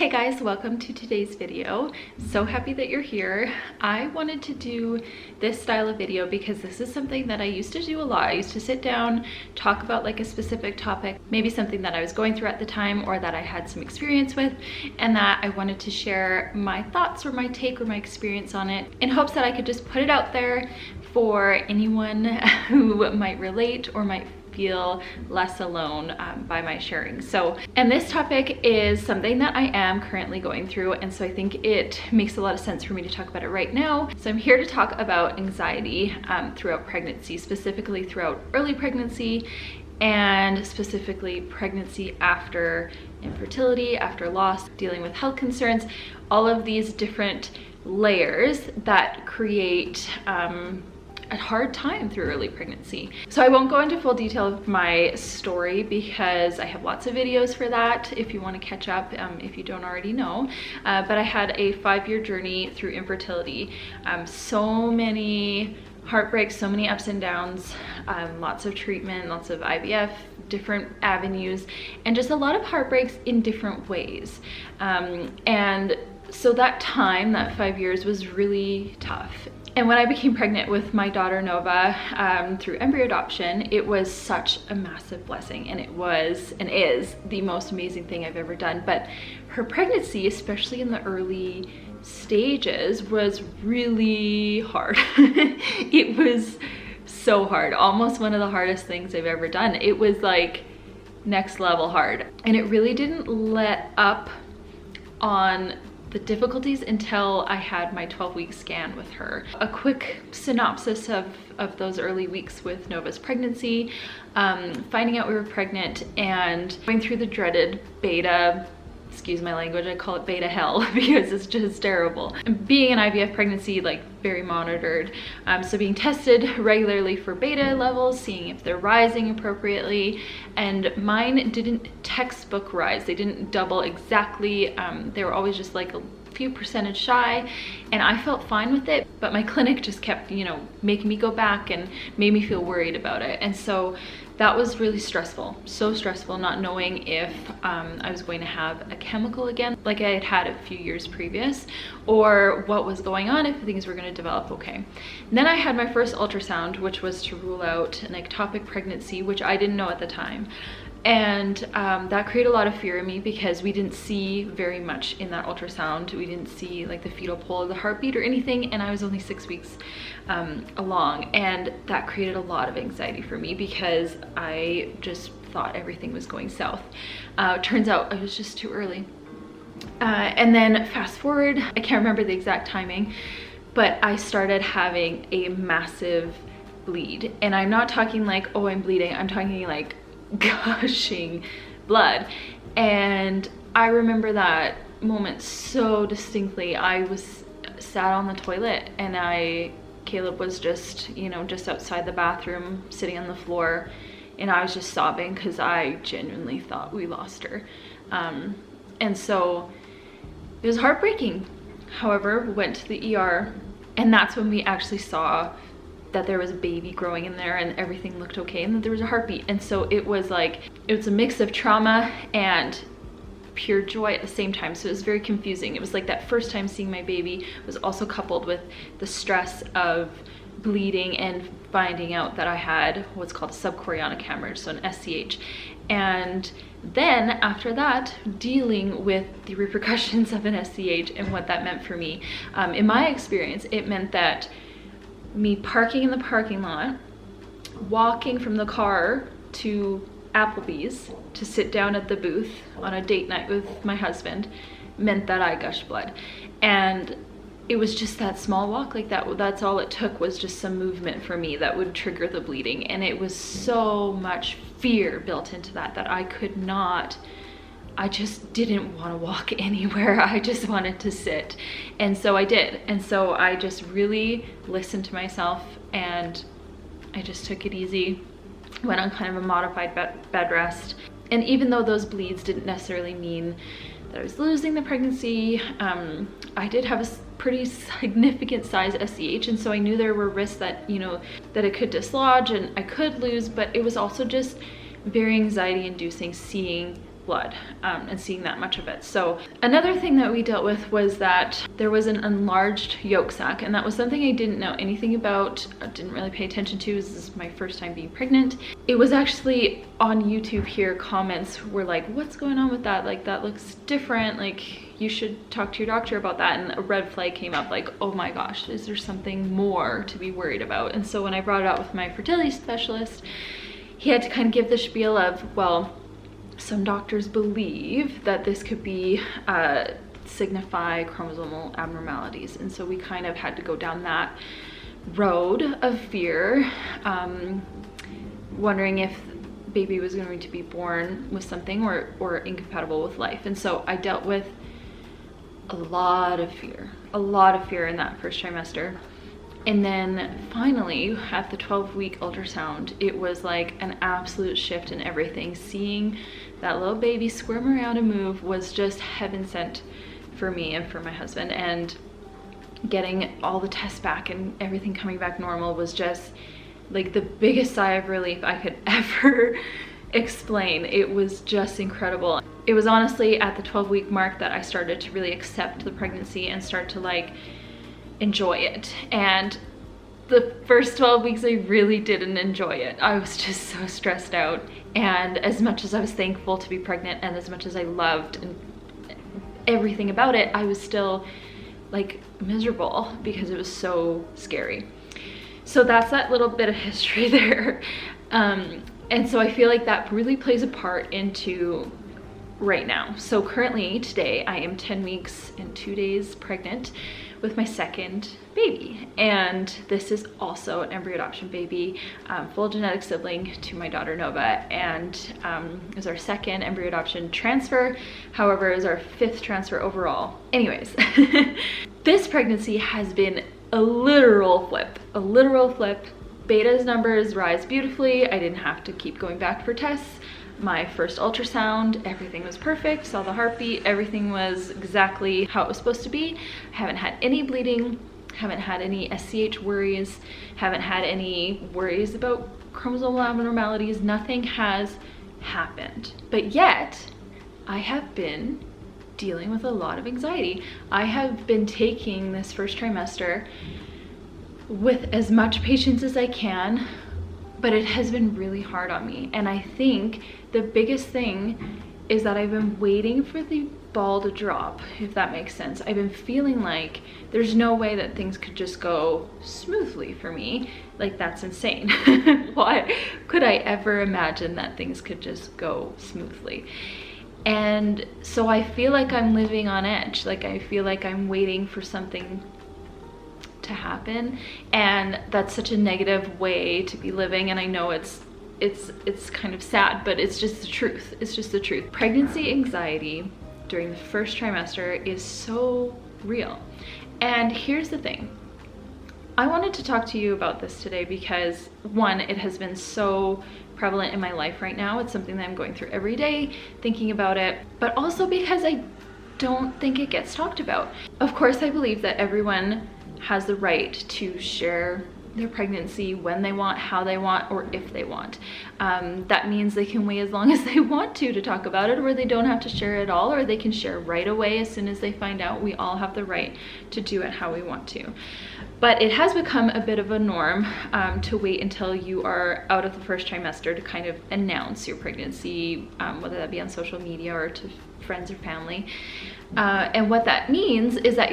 Hey guys, welcome to today's video. So happy that you're here. I wanted to do this style of video because this is something that I used to do a lot. I used to sit down, talk about like a specific topic, maybe something that I was going through at the time or that I had some experience with, and that I wanted to share my thoughts or my take or my experience on it in hopes that I could just put it out there for anyone who might relate or might feel less alone by my sharing. And this topic is something that I am currently going through, and so I think it makes a lot of sense for me to talk about it right now. So I'm here to talk about anxiety throughout pregnancy, specifically throughout early pregnancy, and specifically pregnancy after infertility, after loss, dealing with health concerns, all of these different layers that create a hard time through early pregnancy. So I won't go into full detail of my story because I have lots of videos for that if you want to catch up, if you don't already know. But I had a 5-year journey through infertility. So many heartbreaks, so many ups and downs, lots of treatment, lots of IVF, different avenues, and just a lot of heartbreaks in different ways. And so that time, that 5 years, was really tough. And when I became pregnant with my daughter Nova through embryo adoption, it was such a massive blessing, and it was and is the most amazing thing I've ever done. But her pregnancy, especially in the early stages, was really hard. It was so hard, almost one of the hardest things I've ever done. It was like next level hard, and it really didn't let up on the difficulties until I had my 12-week scan with her. A quick synopsis of those early weeks with Nova's pregnancy, finding out we were pregnant and going through the dreaded beta, excuse my language, I call it beta hell because it's just terrible. Being an IVF pregnancy, like very monitored, so being tested regularly for beta levels, seeing if they're rising appropriately, and mine didn't textbook rise. They didn't double exactly. They were always just like a few percentage shy, and I felt fine with it, but my clinic just kept, making me go back and made me feel worried about it. And so that was really stressful, so stressful, not knowing if I was going to have a chemical again like I had had a few years previous, or what was going on, if things were going to develop okay. And then I had my first ultrasound, which was to rule out an ectopic pregnancy, which I didn't know at the time. And that created a lot of fear in me because we didn't see very much in that ultrasound. We didn't see like the fetal pole or the heartbeat or anything, and I was only 6 weeks along, and that created a lot of anxiety for me because I just thought everything was going south. Turns out I was just too early. And then fast forward, I can't remember the exact timing, but I started having a massive bleed. And I'm not talking like, oh, I'm bleeding. I'm talking like gushing blood. And I remember that moment so distinctly. I was sat on the toilet, and Caleb was just, just outside the bathroom sitting on the floor, and I was just sobbing because I genuinely thought we lost her. And so it was heartbreaking. However, we went to the ER, and that's when we actually saw that there was a baby growing in there and everything looked okay, and that there was a heartbeat. And so it was a mix of trauma and pure joy at the same time. So it was very confusing. It was like that first time seeing my baby was also coupled with the stress of bleeding and finding out that I had what's called a subchorionic hemorrhage, so an SCH. And then after that, dealing with the repercussions of an SCH and what that meant for me. In my experience, it meant that me parking in the parking lot, walking from the car to Applebee's to sit down at the booth on a date night with my husband meant that I gushed blood. And it was just that small walk like that. That's all it took, was just some movement for me that would trigger the bleeding. And it was so much fear built into that I just didn't want to walk anywhere. I just wanted to sit. And so I did. And so I just really listened to myself, and I just took it easy, went on kind of a modified bed rest. And even though those bleeds didn't necessarily mean that I was losing the pregnancy, I did have a pretty significant size SCH, and so I knew there were risks that, that it could dislodge and I could lose, but it was also just very anxiety inducing seeing blood and seeing that much of it. So another thing that we dealt with was that there was an enlarged yolk sac, and that was something I didn't know anything about, didn't really pay attention to. This is my first time being pregnant. It was actually on YouTube here, comments were like, what's going on with that? Like, that looks different. Like, you should talk to your doctor about that. And a red flag came up, like, oh my gosh, is there something more to be worried about? And so when I brought it up with my fertility specialist, he had to kind of give the spiel of, well, some doctors believe that this could be signify chromosomal abnormalities. And so we kind of had to go down that road of fear, wondering if baby was going to be born with something or incompatible with life. And so I dealt with a lot of fear in that first trimester. And then finally at the 12-week ultrasound, it was like an absolute shift in everything. Seeing that little baby squirm around and move was just heaven sent for me and for my husband. And getting all the tests back and everything coming back normal was just like the biggest sigh of relief I could ever explain. It was just incredible. It was honestly at the 12-week mark that I started to really accept the pregnancy and start to like enjoy it. And the first 12 weeks I really didn't enjoy it. I was just so stressed out, and as much as I was thankful to be pregnant and as much as I loved and everything about it, I was still like miserable because it was so scary. So that's that little bit of history there. And so I feel like that really plays a part into right now. So currently today I am 10 weeks and 2 days pregnant with my second baby, and this is also an embryo adoption baby, full genetic sibling to my daughter Nova, and is our second embryo adoption transfer. However, is our 5th transfer overall. Anyways, this pregnancy has been a literal flip. Beta's numbers rise beautifully. I didn't have to keep going back for tests. My first ultrasound, everything was perfect, saw the heartbeat, everything was exactly how it was supposed to be. I haven't had any bleeding, haven't had any SCH worries, haven't had any worries about chromosomal abnormalities. Nothing has happened. But yet, I have been dealing with a lot of anxiety. I have been taking this first trimester with as much patience as I can, but it has been really hard on me. And I think the biggest thing is that I've been waiting for the ball to drop, if that makes sense. I've been feeling like there's no way that things could just go smoothly for me. Like, that's insane. Why could I ever imagine that things could just go smoothly? And so I feel like I'm living on edge. Like, I feel like I'm waiting for something to happen, and that's such a negative way to be living. And I know it's kind of sad, but it's just the truth. It's just the truth. Pregnancy anxiety during the first trimester is so real. And here's the thing. I wanted to talk to you about this today because, one, it has been so prevalent in my life right now. It's something that I'm going through every day, thinking about it, but also because I don't think it gets talked about. Of course, I believe that everyone has the right to share their pregnancy when they want, how they want, or if they want. That means they can wait as long as they want to talk about it, or they don't have to share at all, or they can share right away as soon as they find out. We all have the right to do it how we want to. But it has become a bit of a norm to wait until you are out of the first trimester to kind of announce your pregnancy, whether that be on social media or to friends or family. And what that means is that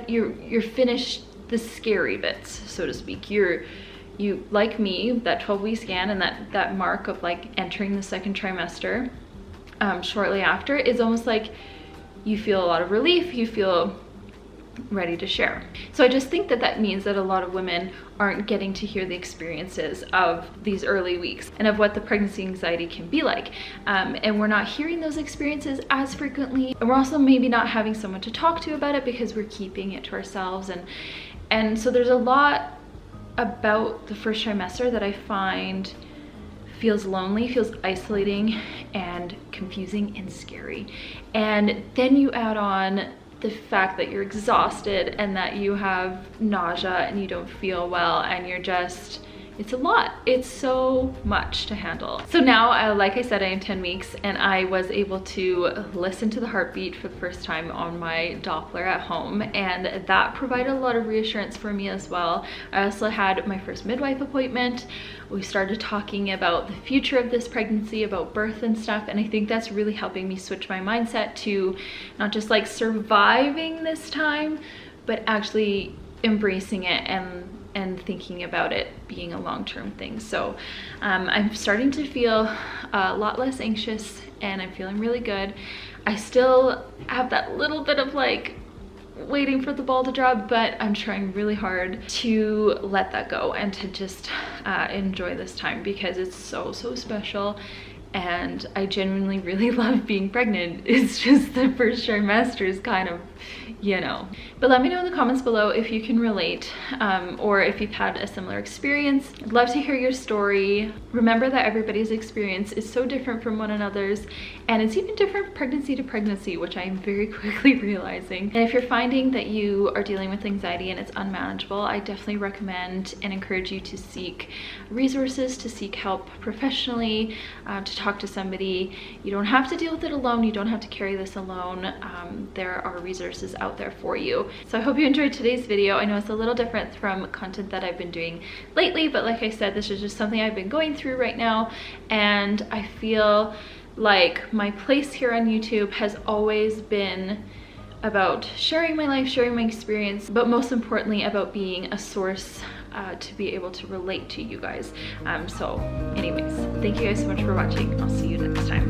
you're finished the scary bits, so to speak. You like me, that 12-week scan and that mark of like entering the second trimester shortly after is almost like you feel a lot of relief, you feel ready to share. So I just think that means that a lot of women aren't getting to hear the experiences of these early weeks and of what the pregnancy anxiety can be like. And we're not hearing those experiences as frequently. And we're also maybe not having someone to talk to about it because we're keeping it to ourselves. And so there's a lot about the first trimester that I find feels lonely, feels isolating and confusing and scary. And then you add on the fact that you're exhausted and that you have nausea and you don't feel well and you're it's a lot. It's so much to handle. So now, like I said, I am 10 weeks and I was able to listen to the heartbeat for the first time on my Doppler at home, and that provided a lot of reassurance for me as well. I also had my first midwife appointment. We started talking about the future of this pregnancy, about birth and stuff, and I think that's really helping me switch my mindset to not just like surviving this time, but actually embracing it and thinking about it being a long-term thing. So I'm starting to feel a lot less anxious and I'm feeling really good. I still have that little bit of like waiting for the ball to drop, but I'm trying really hard to let that go and to just enjoy this time because it's so special. And I genuinely really love being pregnant. It's just the first trimester is kind of, you know. But let me know in the comments below if you can relate, or if you've had a similar experience. I'd love to hear your story. Remember that everybody's experience is so different from one another's, and it's even different pregnancy to pregnancy, which I am very quickly realizing. And if you're finding that you are dealing with anxiety and it's unmanageable, I definitely recommend and encourage you to seek resources, to seek help professionally, to talk to somebody. You don't have to deal with it alone. You don't have to carry this alone. There are resources out there for you. So I hope you enjoyed today's video. I know it's a little different from content that I've been doing lately, but like I said, this is just something I've been going through right now, and I feel like my place here on YouTube has always been about sharing my life, sharing my experience, but most importantly about being a source to be able to relate to you guys. So anyways, thank you guys so much for watching. I'll see you next time.